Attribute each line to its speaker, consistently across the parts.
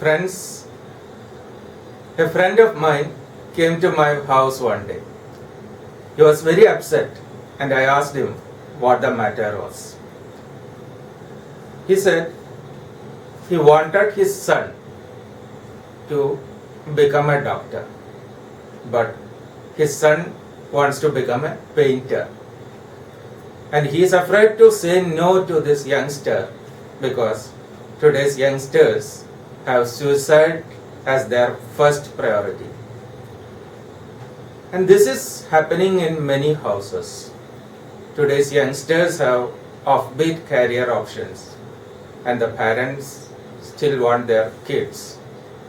Speaker 1: Friends, a friend of mine came to my house one day. He was very upset and I asked him what the matter was. He said he wanted his son to become a doctor, but his son wants to become a painter. And he is afraid to say no to this youngster because today's youngsters have suicide as their first priority. And this is happening in many houses. Today's youngsters have offbeat career options, and the parents still want their kids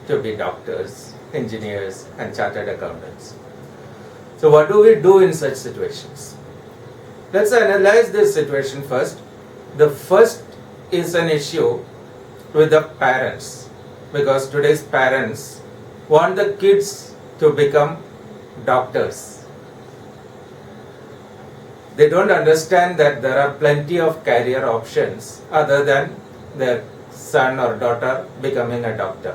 Speaker 1: to be doctors, engineers, and chartered accountants. So what do we do in such situations? Let's analyze this situation first. The first is an issue with the parents, because today's parents want the kids to become doctors. They don't understand that there are plenty of career options other than their son or daughter becoming a doctor.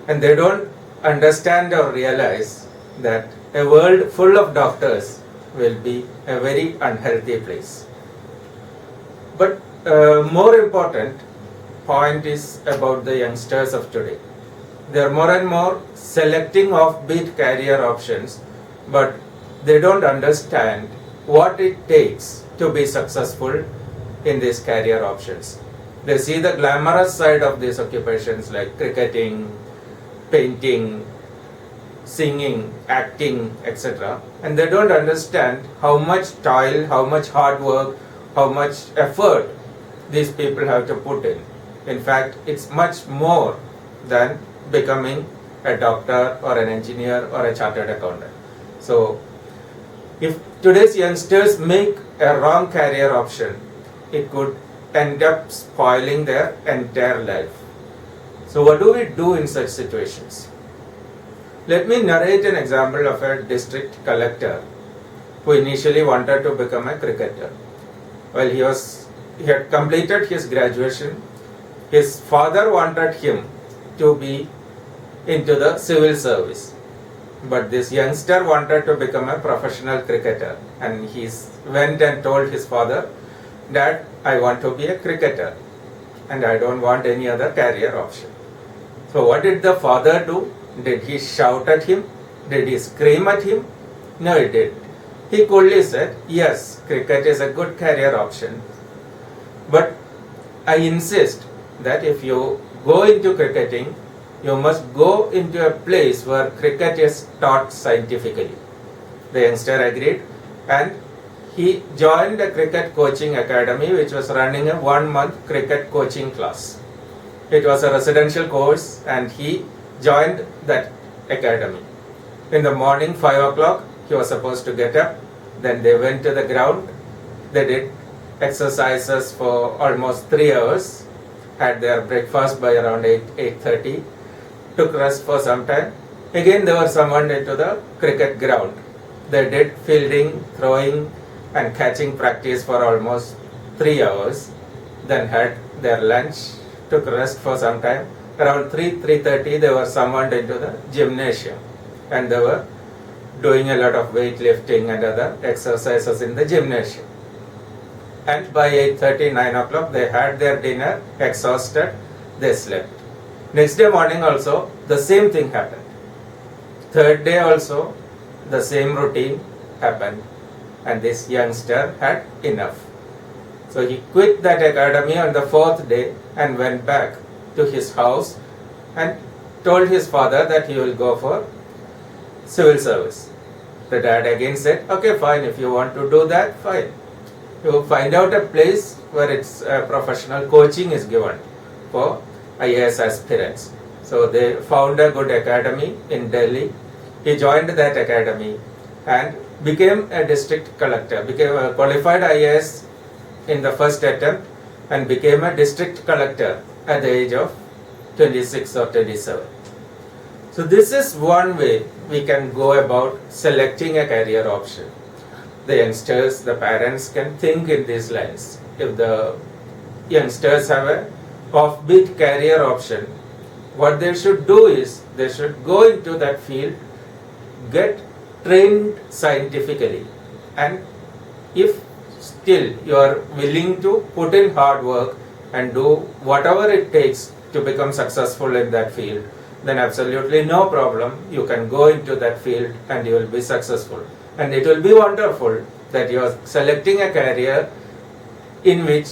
Speaker 1: And they don't understand or realize that a world full of doctors will be a very unhealthy place. But more important point is about the youngsters of today. They are more and more selecting offbeat career options, but they don't understand what it takes to be successful in these career options. They see the glamorous side of these occupations like cricketing, painting, singing, acting, etc. And they don't understand how much toil, how much hard work, how much effort these people have to put in. In fact, it's much more than becoming a doctor or an engineer or a chartered accountant. So, if today's youngsters make a wrong career option, it could end up spoiling their entire life. So, what do we do in such situations? Let me narrate an example of a district collector who initially wanted to become a cricketer. Well, he had completed his graduation. His father wanted him to be into the civil service, but this youngster wanted to become a professional cricketer, and he went and told his father, "Dad, I want to be a cricketer and I don't want any other career option." So what did the father do? Did he shout at him? Did he scream at him? No, he didn't. He coolly said, "Yes, cricket is a good career option, but I insist that if you go into cricketing, you must go into a place where cricket is taught scientifically." The youngster agreed and he joined a cricket coaching academy which was running a 1-month cricket coaching class. It was a residential course and he joined that academy. In the morning, 5 o'clock, he was supposed to get up. Then they went to the ground. They did exercises for almost 3 hours, had their breakfast by around 8:30, took rest for some time. Again, they were summoned into the cricket ground. They did fielding, throwing, and catching practice for almost 3 hours. Then had their lunch, took rest for some time. Around 3:30, they were summoned into the gymnasium, and they were doing a lot of weightlifting and other exercises in the gymnasium. And by 8:30, 9 o'clock, they had their dinner, exhausted, they slept. Next day morning also, the same thing happened. Third day also, the same routine happened, and this youngster had enough. So he quit that academy on the 4th day and went back to his house and told his father that he will go for civil service. The dad again said, "Okay, fine, if you want to do that, fine. You find out a place where it's professional coaching is given for IAS aspirants." So they found a good academy in Delhi. He joined that academy and became a district collector, became a qualified IAS in the first attempt and became a district collector at the age of 26 or 27. So this is one way we can go about selecting a career option. The youngsters, the parents can think in these lines. If the youngsters have a offbeat career option, what they should do is they should go into that field, get trained scientifically, and if still you are willing to put in hard work and do whatever it takes to become successful in that field, then absolutely no problem, you can go into that field and you will be successful. And it will be wonderful that you are selecting a career in which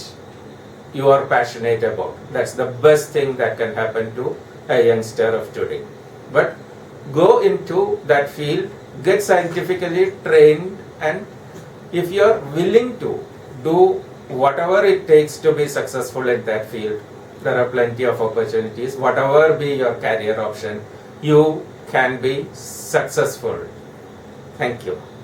Speaker 1: you are passionate about. That's the best thing that can happen to a youngster of today. But go into that field, get scientifically trained, and if you are willing to do whatever it takes to be successful in that field, there are plenty of opportunities. Whatever be your career option, you can be successful. Thank you.